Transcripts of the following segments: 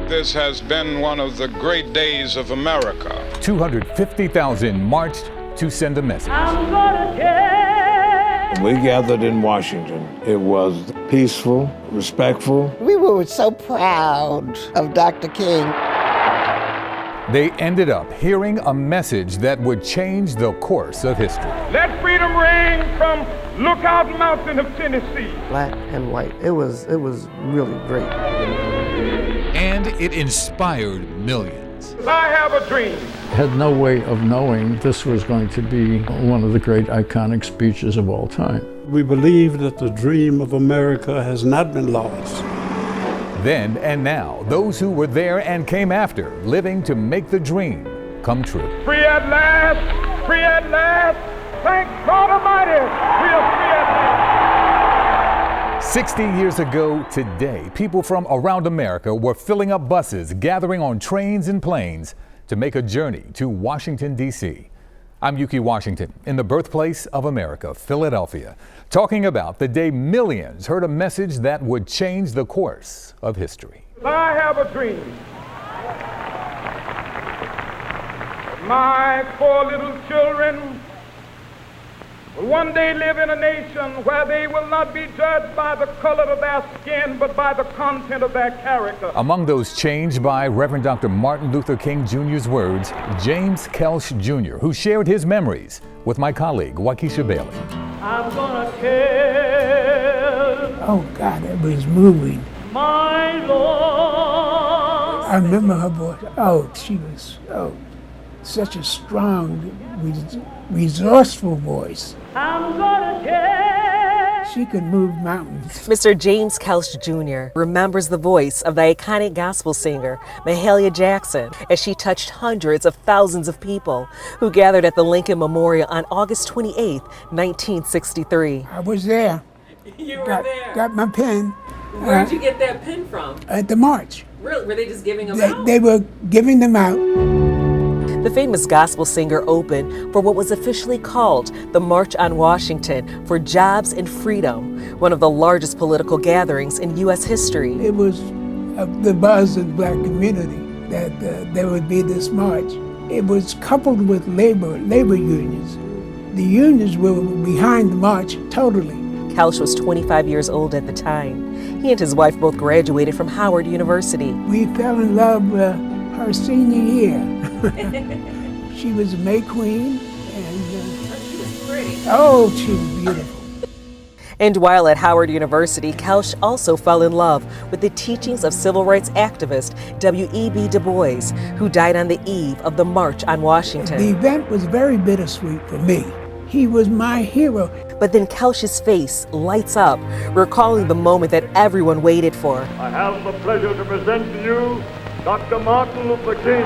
This has been one of the great days of America. 250,000 marched to send a message. We gathered in Washington. It was peaceful, respectful. We were so proud of Dr. King. They ended up hearing a message that would change the course of history. Let freedom ring from Lookout Mountain of Tennessee. Black and white. It was really great. And it inspired millions. I have a dream. Had no way of knowing this was going to be one of the great iconic speeches of all time. We believe that the dream of America has not been lost. Then and now, those who were there and came after, living to make the dream come true. Free at last, free at last. Thank God Almighty, we are free at last. 60 years ago today, people from around America were filling up buses, gathering on trains and planes to make a journey to Washington, D.C. I'm Yuki Washington in the birthplace of America, Philadelphia, talking about the day millions heard a message that would change the course of history. I have a dream. My 4 little children will one day live in a nation where they will not be judged by the color of their skin, but by the content of their character. Among those changed by Reverend Dr. Martin Luther King Jr.'s words, James Kelsch Jr., who shared his memories with my colleague, Waukesha Bailey. I'm gonna tell. Oh God, it was moving. My Lord. I remember her voice. Oh, she was such a strong, resourceful voice. I'm gonna tell. She could move mountains. Mr. James Kelsch Jr. remembers the voice of the iconic gospel singer, Mahalia Jackson, as she touched hundreds of thousands of people who gathered at the Lincoln Memorial on August 28, 1963. I was there. You were there? Got my pen. Where did you get that pen from? At the march. Really? Were they just giving them out? They were giving them out. The famous gospel singer opened for what was officially called the March on Washington for Jobs and Freedom, one of the largest political gatherings in U.S. history. It was the buzz of the black community that there would be this march. It was coupled with labor unions. The unions were behind the march totally. Kelsch was 25 years old at the time. He and his wife both graduated from Howard University. We fell in love her senior year. She was a May Queen, and she was pretty. Oh, she was beautiful. And while at Howard University, Kelsch also fell in love with the teachings of civil rights activist W.E.B. Du Bois, who died on the eve of the March on Washington. The event was very bittersweet for me. He was my hero. But then Kelsch's face lights up, recalling the moment that everyone waited for. I have the pleasure to present to you Dr. Martin Luther King.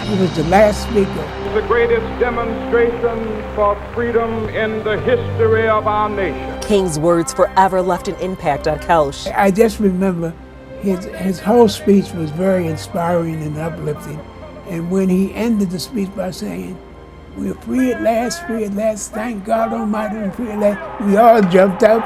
He was the last speaker. The greatest demonstration for freedom in the history of our nation. King's words forever left an impact on Kelsch. I just remember his whole speech was very inspiring and uplifting. And when he ended the speech by saying, "We're free at last, thank God Almighty, we're free at last," we all jumped up.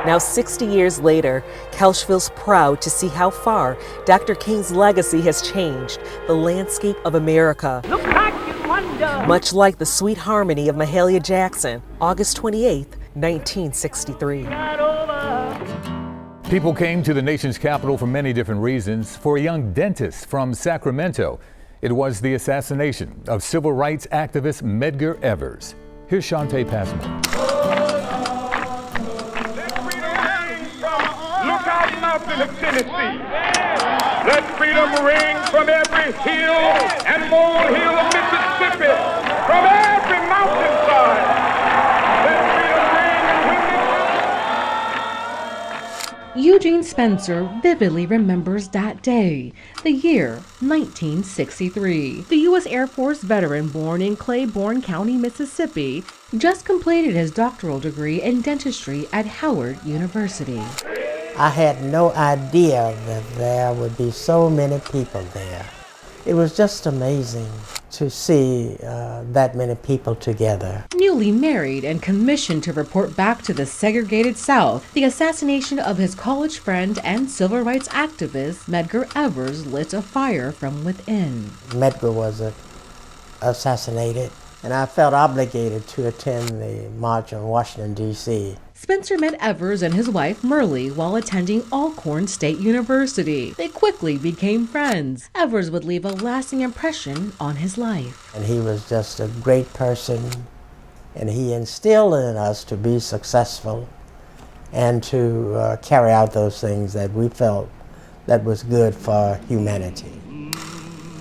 Now 60 years later, Kelsch feels proud to see how far Dr. King's legacy has changed the landscape of America. Look back and wonder. Much like the sweet harmony of Mahalia Jackson, August 28, 1963. People came to the nation's capital for many different reasons. For a young dentist from Sacramento, it was the assassination of civil rights activist Medgar Evers. Here's Shantae Passmore. Of Tennessee. Let freedom ring from every hill and molehill of Mississippi, from every mountainside. Let freedom ring. Eugene Spencer vividly remembers that day, the year 1963. The U.S. Air Force veteran born in Claiborne County, Mississippi, just completed his doctoral degree in dentistry at Howard University. I had no idea that there would be so many people there. It was just amazing. to see that many people together. Newly married and commissioned to report back to the segregated South, the assassination of his college friend and civil rights activist Medgar Evers lit a fire from within. Medgar was assassinated, and I felt obligated to attend the march on Washington, D.C. Spencer met Evers and his wife Merle while attending Alcorn State University. They quickly became friends. Evers would leave a lasting impression on his life. And he was just a great person, and he instilled in us to be successful and to carry out those things that we felt that was good for humanity.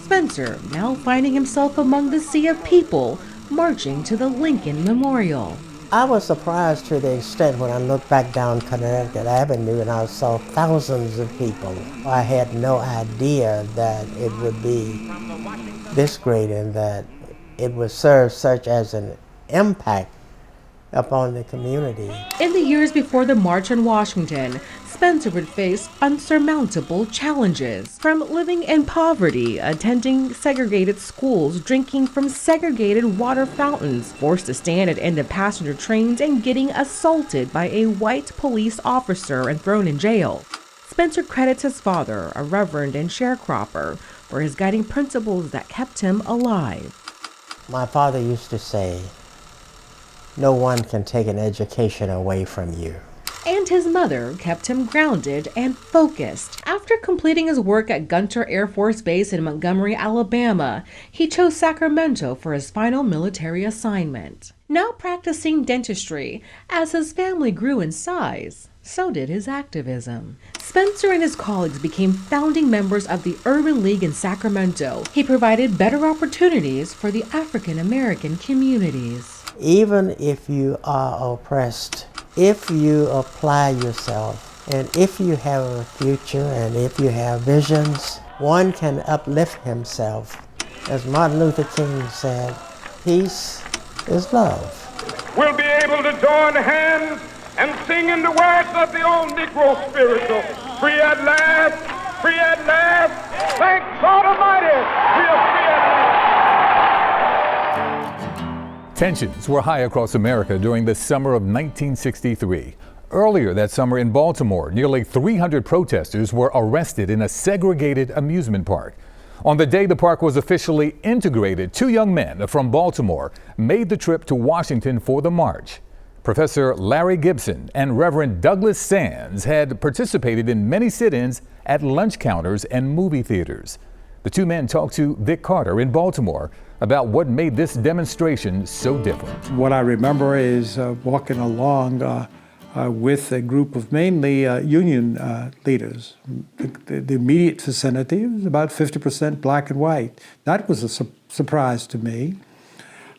Spencer now finding himself among the sea of people marching to the Lincoln Memorial. I was surprised to the extent when I looked back down Connecticut Avenue and I saw thousands of people. I had no idea that it would be this great and that it would serve such as an impact upon the community. In the years before the March on Washington, Spencer would face unsurmountable challenges, from living in poverty, attending segregated schools, drinking from segregated water fountains, forced to stand at end of passenger trains, and getting assaulted by a white police officer and thrown in jail. Spencer credits his father, a reverend and sharecropper, for his guiding principles that kept him alive. My father used to say, "No one can take an education away from you." And his mother kept him grounded and focused. After completing his work at Gunter Air Force Base in Montgomery, Alabama, he chose Sacramento for his final military assignment. Now practicing dentistry, as his family grew in size, so did his activism. Spencer and his colleagues became founding members of the Urban League in Sacramento. He provided better opportunities for the African American communities. Even if you are oppressed, if you apply yourself, and if you have a future, and if you have visions, one can uplift himself. As Martin Luther King said, peace is love. We'll be able to join hands and sing in the words of the old Negro spiritual, free at last, free at last, thank God Almighty, we are free at last. Tensions were high across America during the summer of 1963. Earlier that summer in Baltimore, nearly 300 protesters were arrested in a segregated amusement park. On the day the park was officially integrated, two young men from Baltimore made the trip to Washington for the march. Professor Larry Gibson and Reverend Douglas Sands had participated in many sit-ins at lunch counters and movie theaters. The two men talked to Vic Carter in Baltimore about what made this demonstration so different. What I remember is walking along with a group of mainly union leaders. The immediate vicinity was about 50% black and white. That was a surprise to me.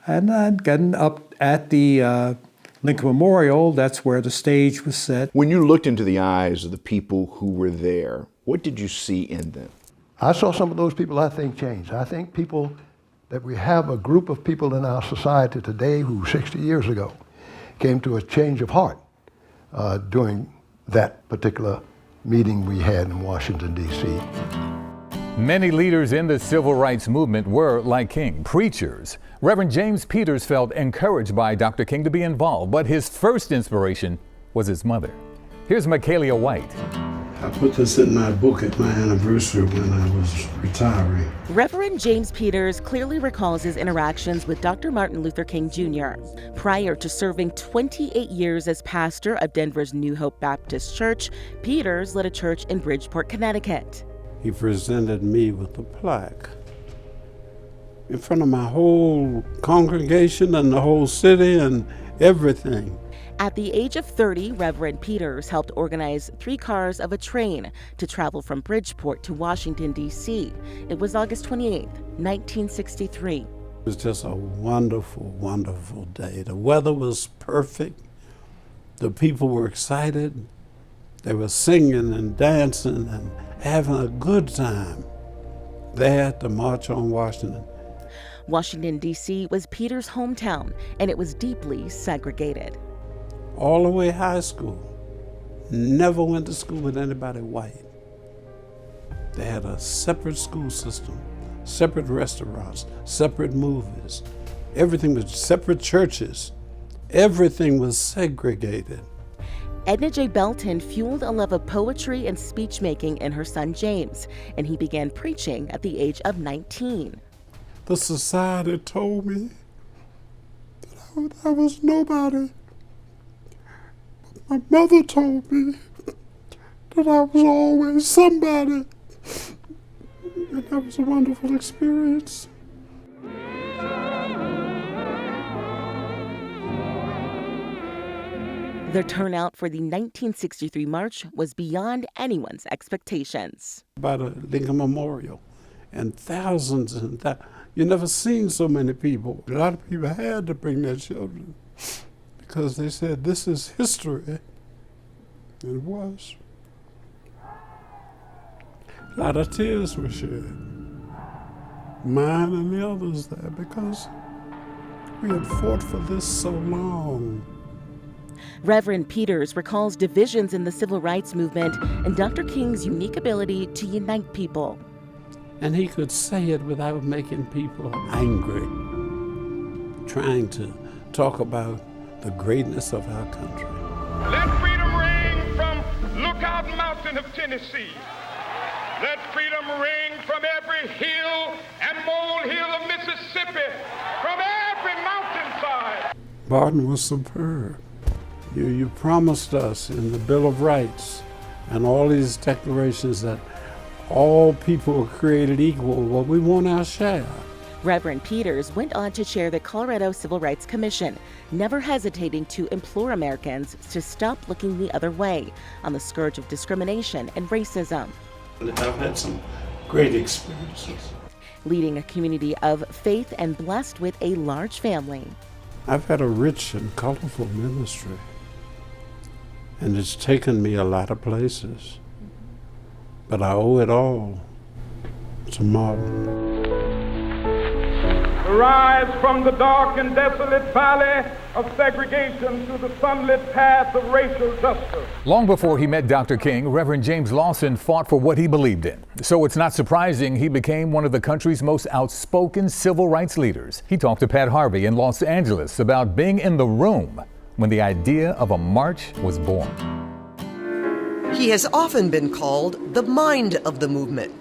And getting up at the Lincoln Memorial, that's where the stage was set. When you looked into the eyes of the people who were there, what did you see in them? I saw some of those people I think changed. I think that we have a group of people in our society today who 60 years ago came to a change of heart during that particular meeting we had in Washington, D.C. Many leaders in the civil rights movement were, like King, preachers. Reverend James Peters felt encouraged by Dr. King to be involved, but his first inspiration was his mother. Here's Michaelia White. I put this in my book at my anniversary when I was retiring. Reverend James Peters clearly recalls his interactions with Dr. Martin Luther King Jr. Prior to serving 28 years as pastor of Denver's New Hope Baptist Church, Peters led a church in Bridgeport, Connecticut. He presented me with a plaque in front of my whole congregation and the whole city and everything. At the age of 30, Reverend Peters helped organize 3 cars of a train to travel from Bridgeport to Washington, D.C. It was August 28, 1963. It was just a wonderful, wonderful day. The weather was perfect. The people were excited. They were singing and dancing and having a good time there at the March on Washington. Washington, D.C. was Peters' hometown, and it was deeply segregated. All the way high school, never went to school with anybody white. They had a separate school system, separate restaurants, separate movies. Everything was separate churches. Everything was segregated. Edna J. Belton fueled a love of poetry and speech-making in her son James, and he began preaching at the age of 19. The society told me that I was nobody. My mother told me that I was always somebody. And that was a wonderful experience. The turnout for the 1963 march was beyond anyone's expectations. By the Lincoln Memorial, and thousands and you never seen so many people. A lot of people had to bring their children because they said this is history. And it was. A lot of tears were shed. Mine and the others there, because we had fought for this so long. Reverend Peters recalls divisions in the civil rights movement and Dr. King's unique ability to unite people. And he could say it without making people angry, trying to talk about the greatness of our country. Let freedom ring from Lookout Mountain of Tennessee. Let freedom ring from every hill and molehill of Mississippi, from every mountainside. Barton was superb. You promised us in the Bill of Rights and all these declarations that all people are created equal. Well, we want our share. Reverend Peters went on to chair the Colorado Civil Rights Commission, never hesitating to implore Americans to stop looking the other way on the scourge of discrimination and racism. I've had some great experiences. Leading a community of faith and blessed with a large family. I've had a rich and colorful ministry, and it's taken me a lot of places, but I owe it all to Martin. Rise from the dark and desolate valley of segregation to the sunlit path of racial justice. Long before he met Dr. King, Reverend James Lawson fought for what he believed in. So it's not surprising he became one of the country's most outspoken civil rights leaders. He talked to Pat Harvey in Los Angeles about being in the room when the idea of a march was born. He has often been called the mind of the movement.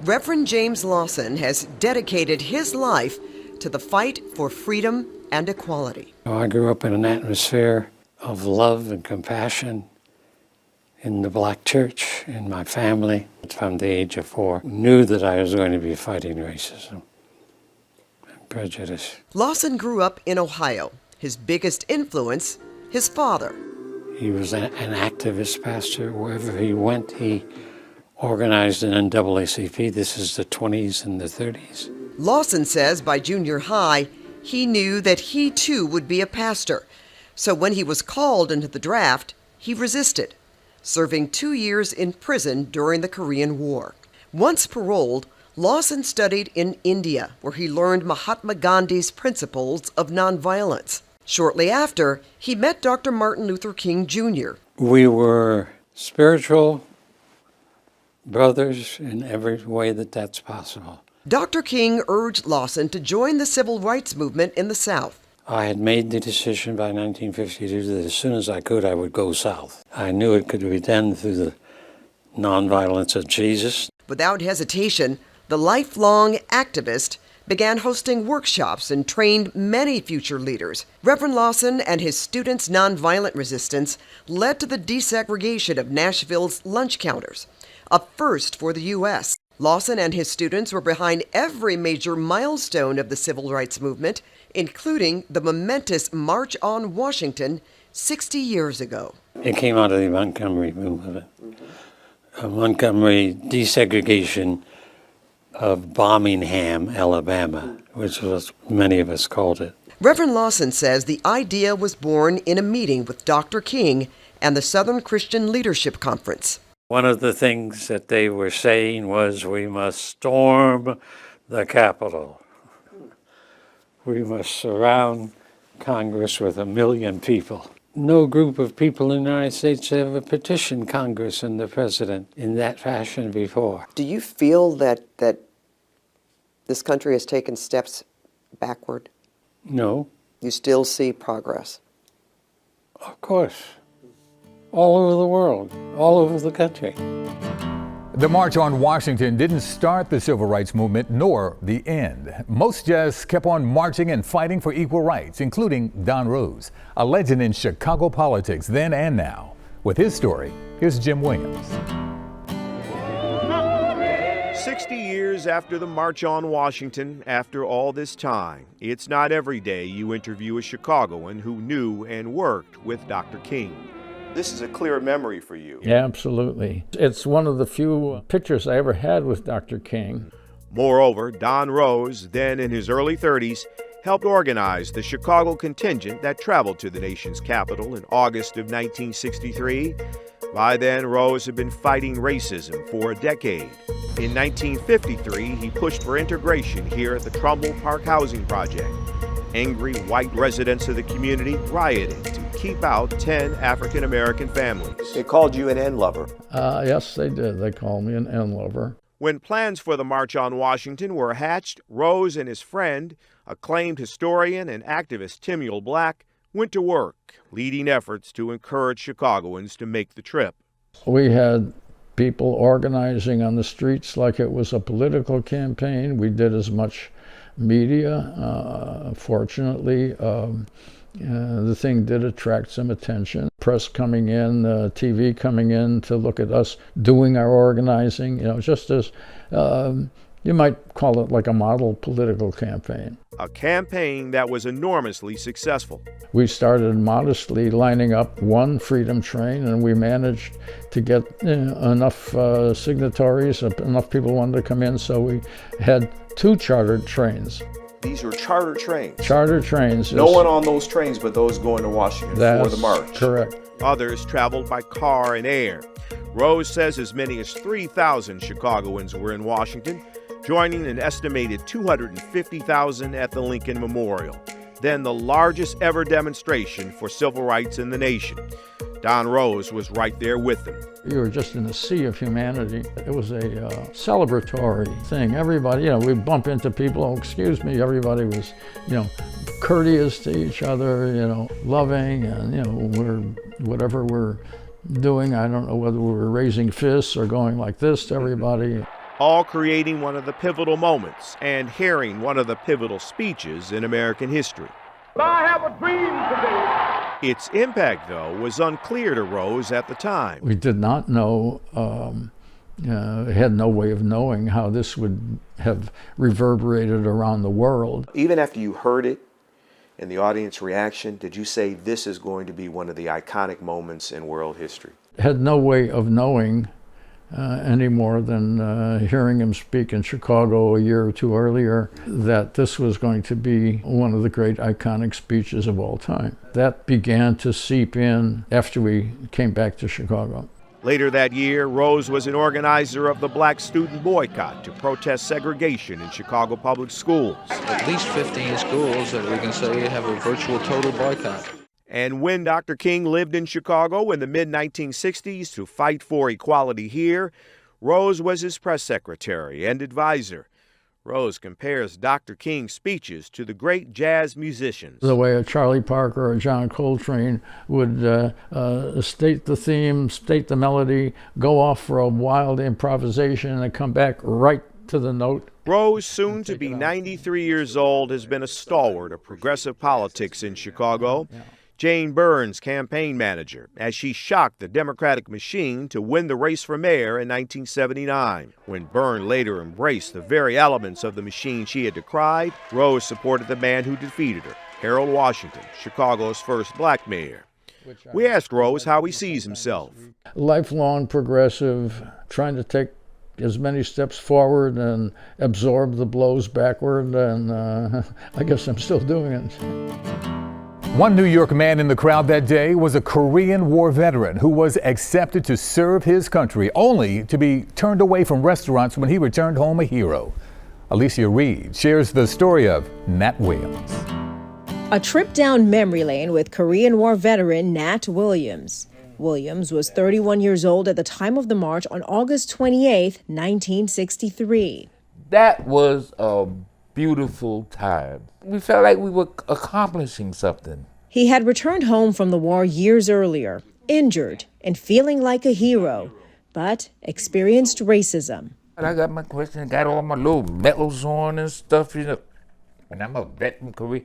Reverend James Lawson has dedicated his life to the fight for freedom and equality. I grew up in an atmosphere of love and compassion in the black church, in my family. From the age of 4, knew that I was going to be fighting racism and prejudice. Lawson grew up in Ohio. His biggest influence, his father. He was an activist pastor. Wherever he went, he organized an NAACP. This is the 20s and the 30s. Lawson says by junior high, he knew that he too would be a pastor. So when he was called into the draft, he resisted, serving 2 years in prison during the Korean War. Once paroled, Lawson studied in India, where he learned Mahatma Gandhi's principles of nonviolence. Shortly after, he met Dr. Martin Luther King Jr. We were spiritual brothers in every way that that's possible. Dr. King urged Lawson to join the civil rights movement in the South. I had made the decision by 1952 that as soon as I could, I would go south. I knew it could be done through the nonviolence of Jesus. Without hesitation, the lifelong activist began hosting workshops and trained many future leaders. Reverend Lawson and his students' nonviolent resistance led to the desegregation of Nashville's lunch counters, a first for the U.S. Lawson and his students were behind every major milestone of the civil rights movement, including the momentous March on Washington 60 years ago. It came out of the Montgomery movement. Montgomery desegregation of Birmingham, Alabama, which was many of us called it. Reverend Lawson says the idea was born in a meeting with Dr. King and the Southern Christian Leadership Conference. One of the things that they were saying was, we must storm the Capitol. We must surround Congress with 1 million people. No group of people in the United States ever petitioned Congress and the president in that fashion before. Do you feel that this country has taken steps backward? No, You still see progress? of course. All over the world, all over the country. The March on Washington didn't start the civil rights movement, nor the end. Most just kept on marching and fighting for equal rights, including Don Rose, a legend in Chicago politics then and now. With his story, here's Jim Williams. 60 years after the March on Washington, after all this time, it's not every day you interview a Chicagoan who knew and worked with Dr. King. This is a clear memory for you. Yeah, absolutely. It's one of the few pictures I ever had with Dr. King. Moreover, Don Rose, then in his early 30s, helped organize the Chicago contingent that traveled to the nation's capital in August of 1963. By then, Rose had been fighting racism for a decade. In 1953, he pushed for integration here at the Trumbull Park Housing Project. Angry white residents of the community rioted to keep out 10 African-American families. They called you an N lover. Yes, they did. They called me an N lover. When plans for the March on Washington were hatched, Rose and his friend, acclaimed historian and activist Timuel Black, went to work, leading efforts to encourage Chicagoans to make the trip. We had people organizing on the streets like it was a political campaign. We did as much media. Fortunately, the thing did attract some attention. Press coming in, TV coming in to look at us doing our organizing, just as you might call it like a model political campaign. A campaign that was enormously successful. We started modestly lining up one freedom train, and we managed to get enough signatories, enough people wanted to come in, so we had 2 chartered trains. These were charter trains. Charter trains. No one on those trains but those going to Washington for the march. Correct. Others traveled by car and air. Rose says as many as 3,000 Chicagoans were in Washington, joining an estimated 250,000 at the Lincoln Memorial, then the largest ever demonstration for civil rights in the nation. Don Rose was right there with them. You were just in a sea of humanity. It was a celebratory thing. Everybody, we bump into people, oh, excuse me, everybody was, courteous to each other, loving, and, whatever we're doing, I don't know whether we were raising fists or going like this to everybody. All creating one of the pivotal moments and hearing one of the pivotal speeches in American history. I have a dream today. Its impact, though, was unclear to Rose at the time. We did not know, had no way of knowing how this would have reverberated around the world. Even after you heard it and the audience reaction, did you say this is going to be one of the iconic moments in world history? Had no way of knowing any more than hearing him speak in Chicago a year or two earlier, that this was going to be one of the great iconic speeches of all time. That began to seep in after we came back to Chicago. Later that year, Rose was an organizer of the black student boycott to protest segregation in Chicago public schools. At least 15 schools that we can say have a virtual total boycott. And when Dr. King lived in Chicago in the mid-1960s to fight for equality here, Rose was his press secretary and advisor. Rose compares Dr. King's speeches to the great jazz musicians. The way a Charlie Parker or John Coltrane would state the theme, state the melody, go off for a wild improvisation, and come back right to the note. Rose, soon to be 93 years old, has been a stalwart of progressive politics in Chicago. Jane Burns, campaign manager, as she shocked the Democratic machine to win the race for mayor in 1979. When Byrne later embraced the very elements of the machine she had decried, Rose supported the man who defeated her, Harold Washington, Chicago's first black mayor. We asked Rose how he sees himself. Lifelong progressive, trying to take as many steps forward and absorb the blows backward, and I guess I'm still doing it. One New York man in the crowd that day was a Korean War veteran who was accepted to serve his country, only to be turned away from restaurants when he returned home a hero. Alicia Reed shares the story of Nat Williams. A trip down memory lane with Korean War veteran Nat Williams. Williams was 31 years old at the time of the march on August 28, 1963. That was a beautiful time. We felt like we were accomplishing something. He had returned home from the war years earlier, injured and feeling like a hero, but experienced racism. I got my question, got all my little medals on and stuff, you know, and I'm a vet from Korea.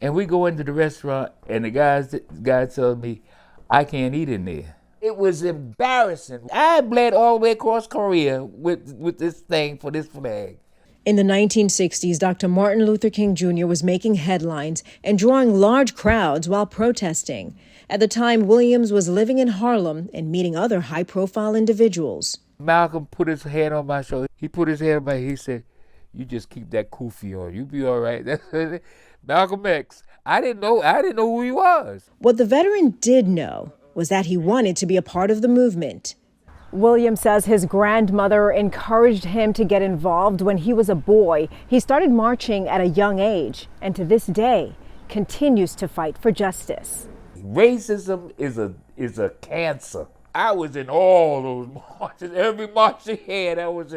And we go into the restaurant, and the guy tells me, I can't eat in there. It was embarrassing. I bled all the way across Korea with this thing for this flag. In the 1960s, Dr. Martin Luther King Jr. was making headlines and drawing large crowds while protesting. At the time, Williams was living in Harlem and meeting other high-profile individuals. Malcolm put his hand on my shoulder. He put his hand on my, he said, you just keep that kufi on. You be all right. That's Malcolm X. I didn't know who he was. What the veteran did know was that he wanted to be a part of the movement. Williams says his grandmother encouraged him to get involved when he was a boy. He started marching at a young age and to this day continues to fight for justice. Racism is a cancer. I was in all those marches. Every march they had, I was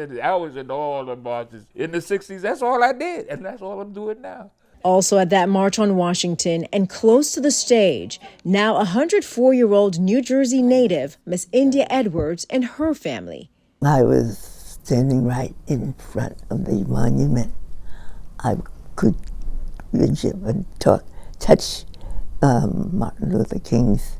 in all the marches. In the 60s, that's all I did, and that's all I'm doing now. Also at that march on Washington and close to the stage, now 104-year-old New Jersey native, Miss India Edwards and her family. I was standing right in front of the monument. I could reach up and touch Martin Luther King's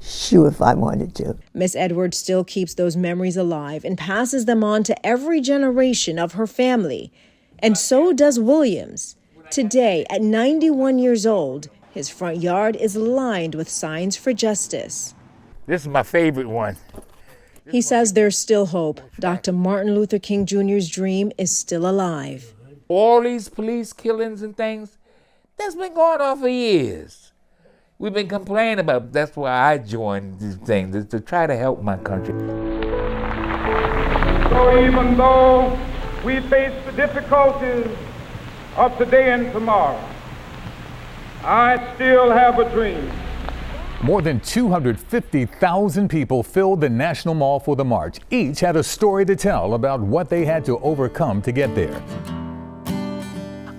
shoe if I wanted to. Miss Edwards still keeps those memories alive and passes them on to every generation of her family. And so does Williams. Today, at 91 years old, his front yard is lined with signs for justice. This is my favorite one. He says there's still hope. Dr. Martin Luther King Jr.'s dream is still alive. All these police killings and things, that's been going on for years. We've been complaining about it. That's why I joined these things, is to try to help my country. So even though we face the difficulties of today and tomorrow, I still have a dream. More than 250,000 people filled the National Mall for the march. Each had a story to tell about what they had to overcome to get there.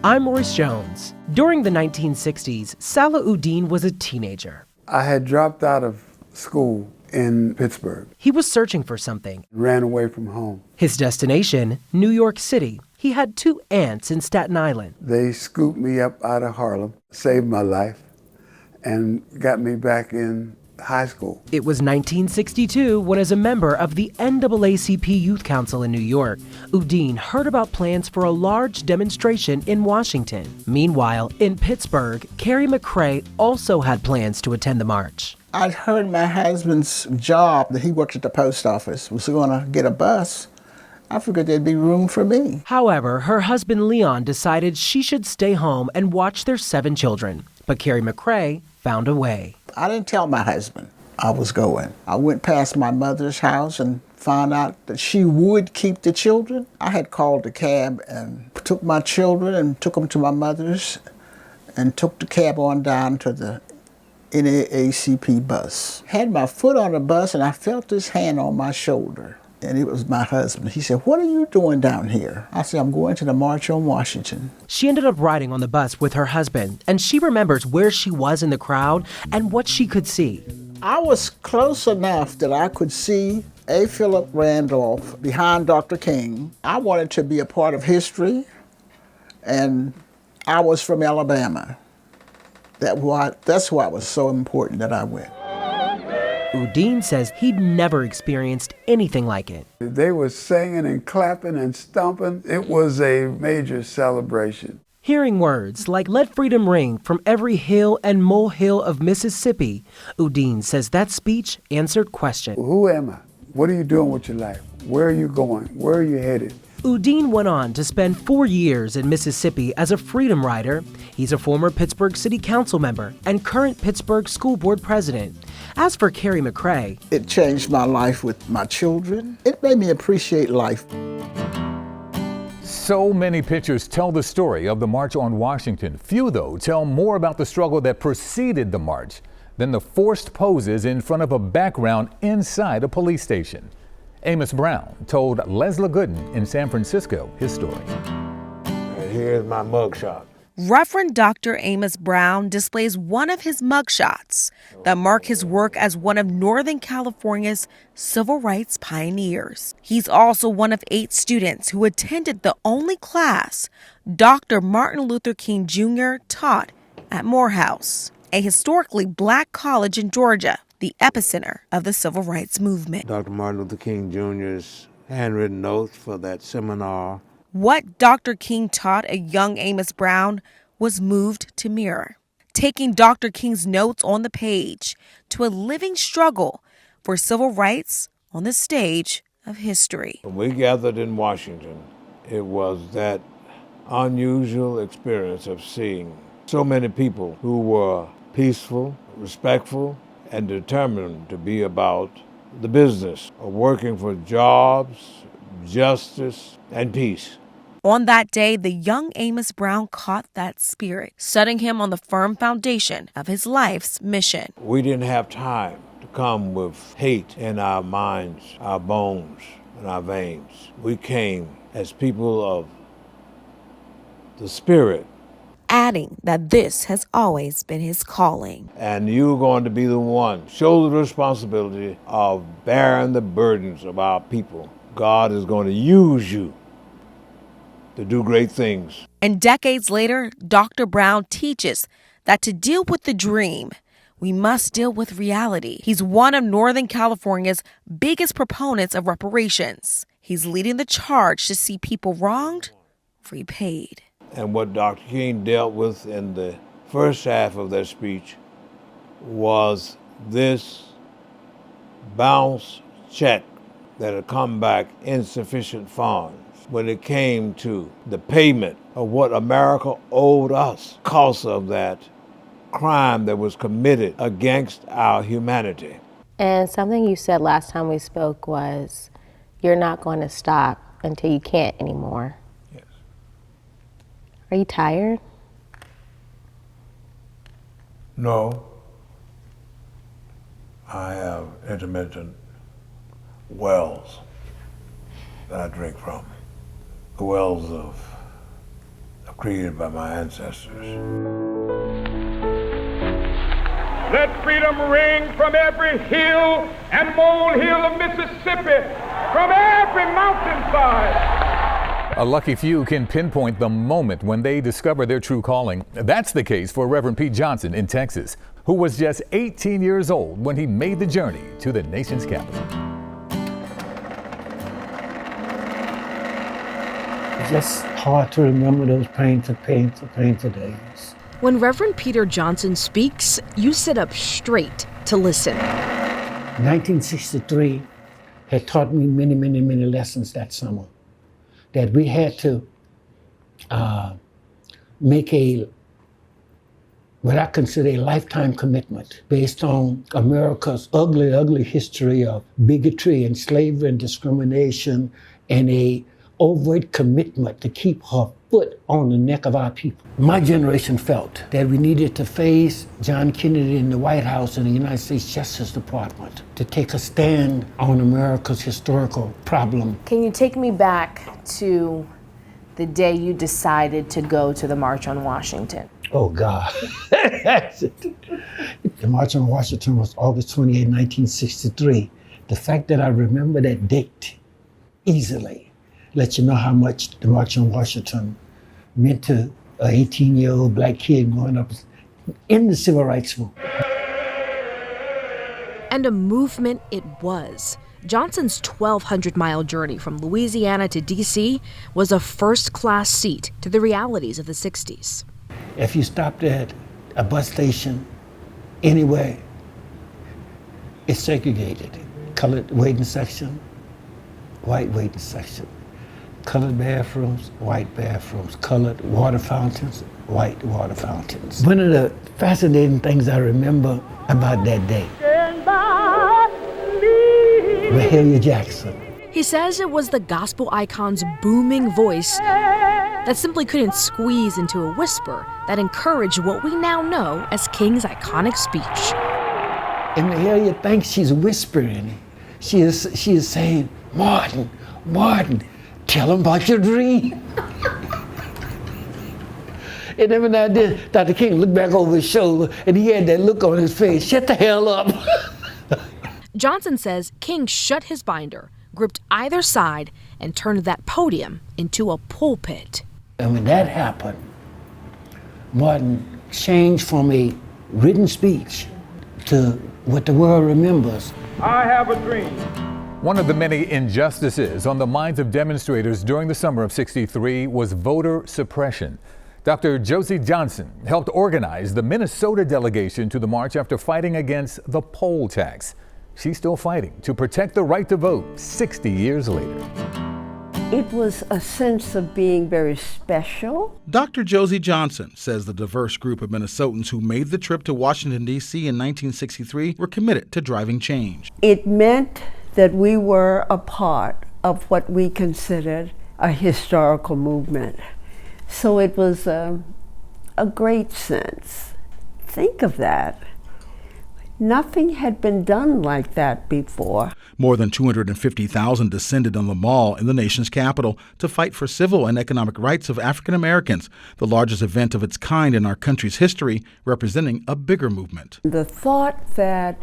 I'm Maurice Jones. During the 1960s, Salahuddin was a teenager. I had dropped out of school in Pittsburgh. He was searching for something. Ran away from home. His destination, New York City. He had 2 aunts in Staten Island. They scooped me up out of Harlem, saved my life, and got me back in high school. It was 1962 when, as a member of the NAACP Youth Council in New York, Uddin heard about plans for a large demonstration in Washington. Meanwhile, in Pittsburgh, Carrie McRae also had plans to attend the march. I heard my husband's job that he worked at the post office was going to get a bus. I figured there'd be room for me. However, her husband Leon decided she should stay home and watch their 7 children. But Carrie McRae found a way. I didn't tell my husband I was going. I went past my mother's house and found out that she would keep the children. I had called the cab and took my children and took them to my mother's and took the cab on down to the NAACP bus. Had my foot on the bus and I felt his hand on my shoulder. And it was my husband. He said, "What are you doing down here?" I said, "I'm going to the March on Washington." She ended up riding on the bus with her husband, and she remembers where she was in the crowd and what she could see. I was close enough that I could see A. Philip Randolph behind Dr. King. I wanted to be a part of history, and I was from Alabama. That's why it was so important that I went. Uddin says he'd never experienced anything like it. They were singing and clapping and stomping. It was a major celebration. Hearing words like "Let freedom ring from every hill and molehill of Mississippi," Uddin says that speech answered questions. Who am I? What are you doing with your life? Where are you going? Where are you headed? Uddin went on to spend 4 years in Mississippi as a freedom rider. He's a former Pittsburgh City Council member and current Pittsburgh School Board president. As for Carrie McRae, it changed my life with my children. It made me appreciate life. So many pictures tell the story of the March on Washington. Few, though, tell more about the struggle that preceded the march than the forced poses in front of a background inside a police station. Amos Brown told Leslie Gooden in San Francisco his story. And here's my mugshot. Reverend Dr. Amos Brown displays one of his mugshots that mark his work as one of Northern California's civil rights pioneers. He's also one of 8 students who attended the only class Dr. Martin Luther King Jr. taught at Morehouse, a historically black college in Georgia, the epicenter of the civil rights movement. Dr. Martin Luther King Jr.'s handwritten notes for that seminar. What Dr. King taught a young Amos Brown was moved to mirror, taking Dr. King's notes on the page to a living struggle for civil rights on the stage of history. When we gathered in Washington, it was that unusual experience of seeing so many people who were peaceful, respectful, and determined to be about the business of working for jobs, justice, and peace. On that day, the young Amos Brown caught that spirit, setting him on the firm foundation of his life's mission. We didn't have time to come with hate in our minds, our bones, and our veins. We came as people of the spirit. Adding that this has always been his calling. And you're going to be the one, shoulder the responsibility of bearing the burdens of our people. God is going to use you to do great things. And decades later, Dr. Brown teaches that to deal with the dream, we must deal with reality. He's one of Northern California's biggest proponents of reparations. He's leading the charge to see people wronged repaid. And what Dr. King dealt with in the first half of that speech was this bounce check that had come back insufficient funds when it came to the payment of what America owed us because of that crime that was committed against our humanity. And something you said last time we spoke was, you're not going to stop until you can't anymore. Yes. Are you tired? No. I have intermittent wells that I drink from. The wells created by my ancestors. Let freedom ring from every hill and molehill of Mississippi, from every mountainside. A lucky few can pinpoint the moment when they discover their true calling. That's the case for Reverend Pete Johnson in Texas, who was just 18 years old when he made the journey to the nation's capital. It's just hard to remember those painful days. When Reverend Peter Johnson speaks, you sit up straight to listen. 1963 had taught me many, many, many lessons that summer. That we had to make what I consider a lifetime commitment based on America's ugly, ugly history of bigotry and slavery and discrimination, and a overt commitment to keep her foot on the neck of our people. My generation felt that we needed to face John Kennedy in the White House and the United States Justice Department to take a stand on America's historical problem. Can you take me back to the day you decided to go to the March on Washington? Oh, God. The March on Washington was August 28, 1963. The fact that I remember that date easily let you know how much the March on Washington meant to an 18-year-old black kid growing up in the civil rights movement. And a movement it was. Johnson's 1,200-mile journey from Louisiana to D.C. was a first-class seat to the realities of the 60s. If you stopped at a bus station anywhere, it's segregated. Colored waiting section, white waiting section. Colored bathrooms, white bathrooms. Colored water fountains, white water fountains. One of the fascinating things I remember about that day, Mahalia Jackson. He says it was the gospel icon's booming voice that simply couldn't squeeze into a whisper that encouraged what we now know as King's iconic speech. And Mahalia thinks she's whispering. She is saying, Martin, tell him about your dream. And every now and then, Dr. King looked back over his shoulder and he had that look on his face, shut the hell up. Johnson says King shut his binder, gripped either side, and turned that podium into a pulpit. And when that happened, Martin changed from a written speech to what the world remembers. I have a dream. One of the many injustices on the minds of demonstrators during the summer of '63 was voter suppression. Dr. Josie Johnson helped organize the Minnesota delegation to the march after fighting against the poll tax. She's still fighting to protect the right to vote 60 years later. It was a sense of being very special. Dr. Josie Johnson says the diverse group of Minnesotans who made the trip to Washington, D.C. in 1963 were committed to driving change. It meant that we were a part of what we considered a historical movement. So it was a great sense. Think of that. Nothing had been done like that before. More than 250,000 descended on the mall in the nation's capital to fight for civil and economic rights of African Americans, the largest event of its kind in our country's history, representing a bigger movement. The thought that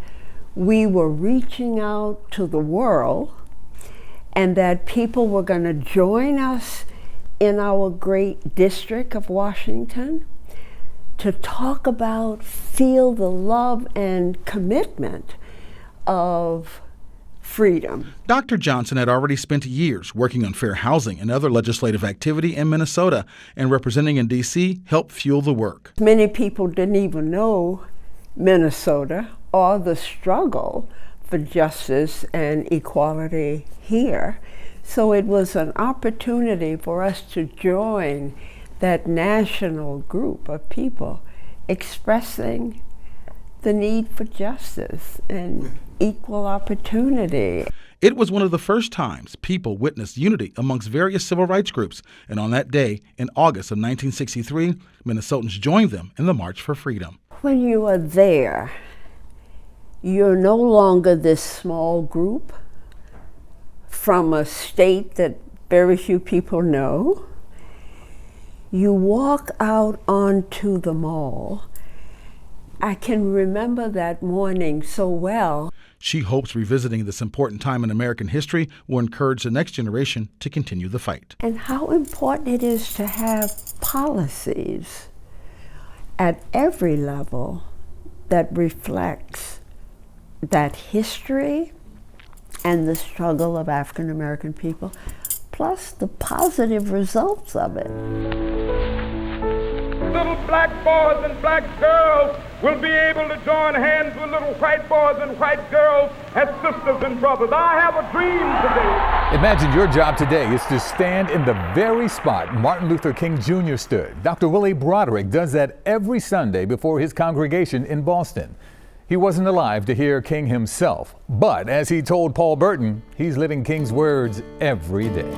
we were reaching out to the world and that people were going to join us in our great district of Washington to talk about, feel the love and commitment of freedom. Dr. Johnson had already spent years working on fair housing and other legislative activity in Minnesota, and representing in D.C. helped fuel the work. Many people didn't even know Minnesota or the struggle for justice and equality here. So it was an opportunity for us to join that national group of people expressing the need for justice and equal opportunity. It was one of the first times people witnessed unity amongst various civil rights groups, and on that day, in August of 1963, Minnesotans joined them in the March for Freedom. When you are there, you're no longer this small group from a state that very few people know. You walk out onto the mall. I can remember that morning so well. She hopes revisiting this important time in American history will encourage the next generation to continue the fight. And how important it is to have policies at every level that reflects that history and the struggle of African American people, plus the positive results of it. Little black boys and black girls will be able to join hands with little white boys and white girls as sisters and brothers. I have a dream today. Imagine your job today is to stand in the very spot Martin Luther King Jr. stood. Dr. Willie Broderick does that every Sunday before his congregation in Boston. He wasn't alive to hear King himself, but as he told Paul Burton, he's living King's words every day.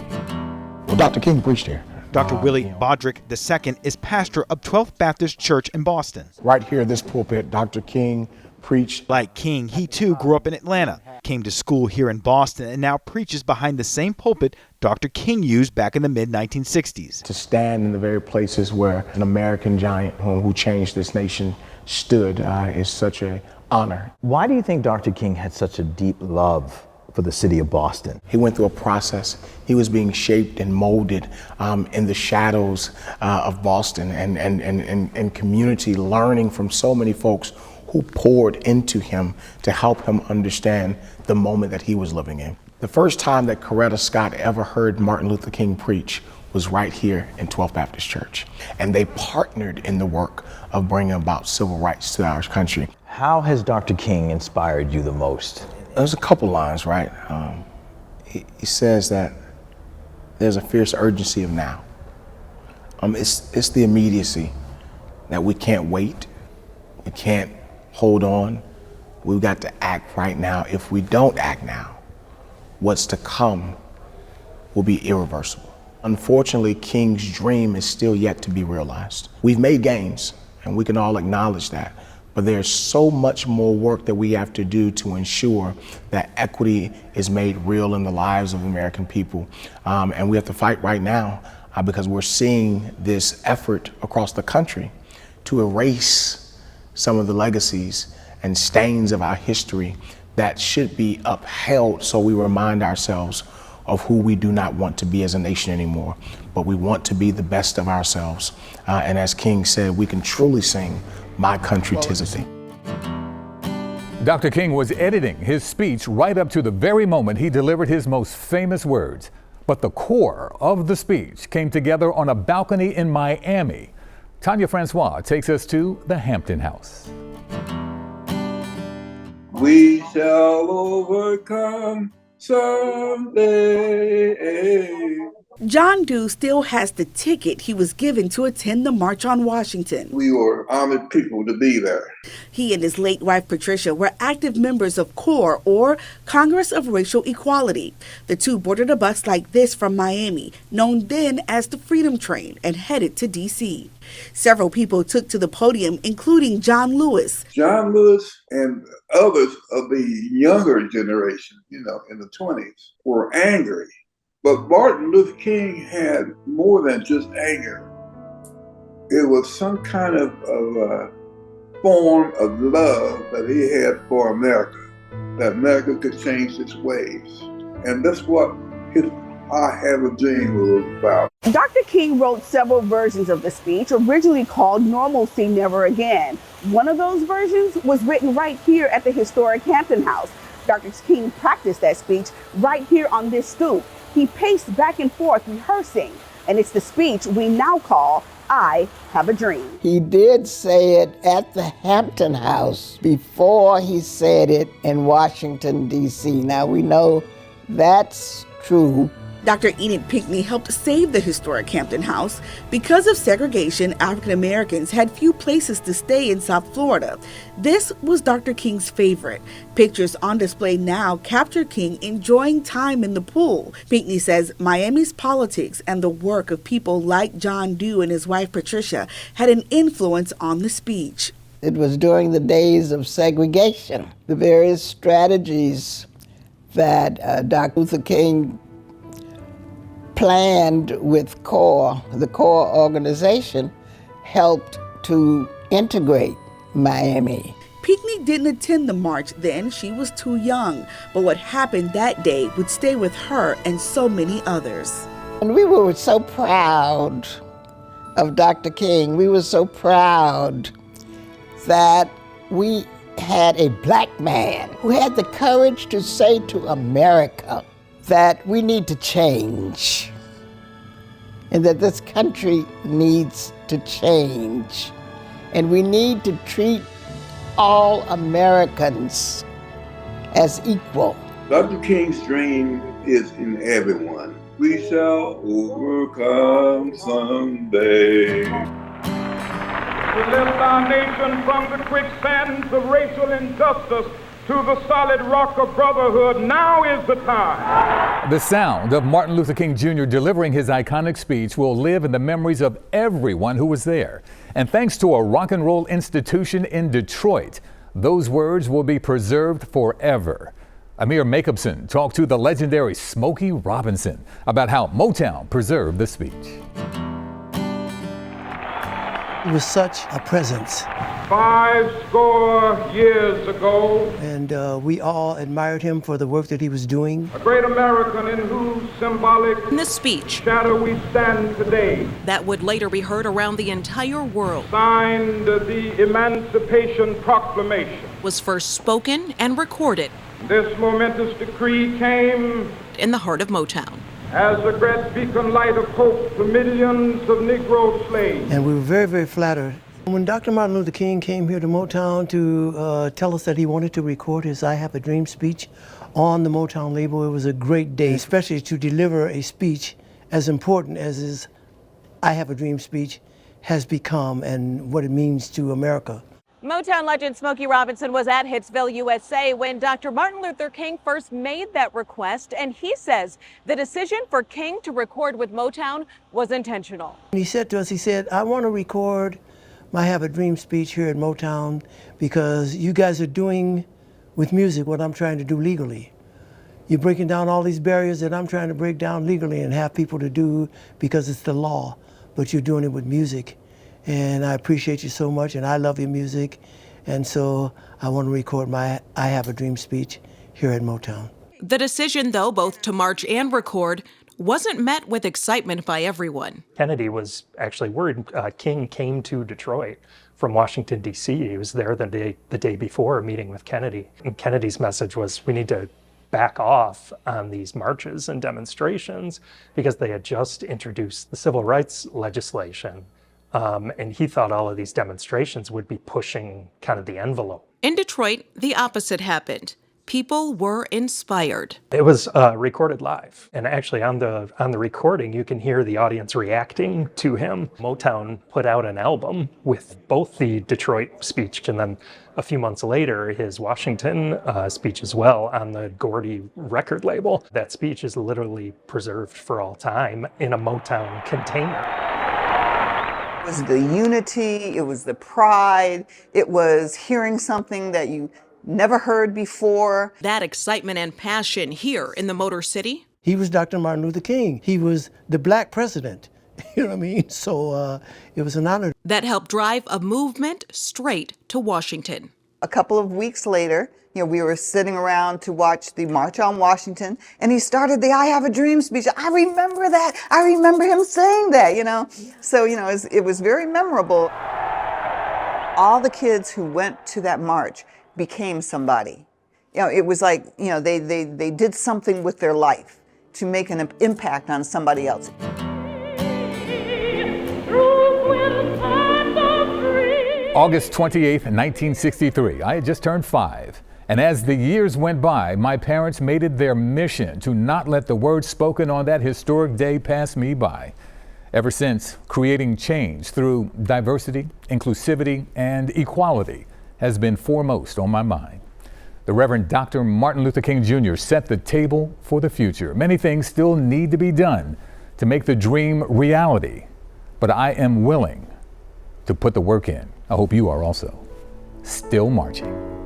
Well, Dr. King preached here. Dr. Willie Broderick II is pastor of 12th Baptist Church in Boston. Right here at this pulpit, Dr. King preached. Like King, he too grew up in Atlanta, came to school here in Boston, and now preaches behind the same pulpit Dr. King used back in the mid-1960s. To stand in the very places where an American giant who changed this nation stood is such an honor. Why do you think Dr. King had such a deep love for the city of Boston? He went through a process. He was being shaped and molded in the shadows of Boston and community, learning from so many folks who poured into him to help him understand the moment that he was living in. The first time that Coretta Scott ever heard Martin Luther King preach was right here in 12th Baptist Church. And they partnered in the work of bringing about civil rights to our country. How has Dr. King inspired you the most? There's a couple lines, right? He says that there's a fierce urgency of now. It's the immediacy that we can't wait. We can't hold on. We've got to act right now. If we don't act now, what's to come will be irreversible. Unfortunately, King's dream is still yet to be realized. We've made gains, and we can all acknowledge that, but there's so much more work that we have to do to ensure that equity is made real in the lives of American people. And we have to fight right now because we're seeing this effort across the country to erase some of the legacies and stains of our history that should be upheld, so we remind ourselves of who we do not want to be as a nation anymore, but we want to be the best of ourselves. And as King said, we can truly sing, "My country 'tis of thee." Dr. King was editing his speech right up to the very moment he delivered his most famous words. But the core of the speech came together on a balcony in Miami. Tanya Francois takes us to the Hampton House. We shall overcome someday. John Doe still has the ticket he was given to attend the March on Washington. We were honored people to be there. He and his late wife Patricia were active members of CORE, or Congress of Racial Equality. The two boarded a bus like this from Miami, known then as the Freedom Train, and headed to D.C. Several people took to the podium, including John Lewis. John Lewis and others of the younger generation, in the 20s, were angry. But Martin Luther King had more than just anger. It was some kind of form of love that he had for America, that America could change its ways. And that's what his I Have a Dream was about. Dr. King wrote several versions of the speech, originally called Normalcy Never Again. One of those versions was written right here at the historic Hampton House. Dr. King practiced that speech right here on this stoop. He paced back and forth rehearsing, and it's the speech we now call I Have a Dream. He did say it at the Hampton House before he said it in Washington, D.C. Now we know that's true. Dr. Enid Pinckney helped save the historic Hampton House. Because of segregation, African Americans had few places to stay in South Florida. This was Dr. King's favorite. Pictures on display now capture King enjoying time in the pool. Pinckney says Miami's politics and the work of people like John Doe and his wife Patricia had an influence on the speech. It was during the days of segregation. The various strategies that Dr. Luther King planned with CORE, the CORE organization, helped to integrate Miami. Pinckney didn't attend the march then. She was too young. But what happened that day would stay with her and so many others. And we were so proud of Dr. King. We were so proud that we had a black man who had the courage to say to America that we need to change and that this country needs to change. And we need to treat all Americans as equal. Dr. King's dream is in everyone. We shall overcome someday. To lift our nation from the quicksands of racial injustice to the solid rock of brotherhood, now is the time. The sound of Martin Luther King Jr. delivering his iconic speech will live in the memories of everyone who was there. And thanks to a rock and roll institution in Detroit, those words will be preserved forever. Amir Jacobson talked to the legendary Smokey Robinson about how Motown preserved the speech. It was such a presence. 50 years ago, And we all admired him for the work that he was doing. a great American in whose symbolic In this speech shadow we stand today, that would later be heard around the entire world signed the Emancipation Proclamation. was first spoken and recorded This momentous decree came in the heart of Motown. as a great beacon light of hope to millions of Negro slaves. And we were very, very flattered. When Dr. Martin Luther King came here to Motown to tell us that he wanted to record his I Have a Dream speech on the Motown label, it was a great day, especially to deliver a speech as important as his I Have a Dream speech has become and what it means to America. Motown legend Smokey Robinson was at Hitsville, USA when Dr. Martin Luther King first made that request, and he says the decision for King to record with Motown was intentional. He said to us, he said, I want to record my I Have a Dream speech here at Motown because you guys are doing with music what I'm trying to do legally. You're breaking down all these barriers that I'm trying to break down legally and have people to do because it's the law, but you're doing it with music. And I appreciate you so much, and I love your music. And so I want to record my I Have a Dream speech here at Motown. The decision, though, both to march and record, wasn't met with excitement by everyone. Kennedy was actually worried. King came to Detroit from Washington, D.C. He was there the day before, meeting with Kennedy. And Kennedy's message was, we need to back off on these marches and demonstrations because they had just introduced the civil rights legislation. And he thought all of these demonstrations would be pushing kind of the envelope. In Detroit, the opposite happened. People were inspired. It was recorded live, and actually on the recording, you can hear the audience reacting to him. Motown put out an album with both the Detroit speech and then a few months later, his Washington speech as well on the Gordy record label. That speech is literally preserved for all time in a Motown container. It was the unity, it was the pride, it was hearing something that you never heard before. That excitement and passion here in the Motor City. He was Dr. Martin Luther King. He was the black president. You know what I mean? So it was an honor. That helped drive a movement straight to Washington. A couple of weeks later, we were sitting around to watch the March on Washington, and he started the I Have a Dream speech. I remember that. I remember him saying that, So, it was very memorable. All the kids who went to that march became somebody. It was like, they did something with their life to make an impact on somebody else. August 28th, 1963, I had just turned 5. And as the years went by, my parents made it their mission to not let the words spoken on that historic day pass me by. Ever since, creating change through diversity, inclusivity, and equality has been foremost on my mind. The Reverend Dr. Martin Luther King Jr. set the table for the future. Many things still need to be done to make the dream reality, but I am willing to put the work in. I hope you are also. Still marching.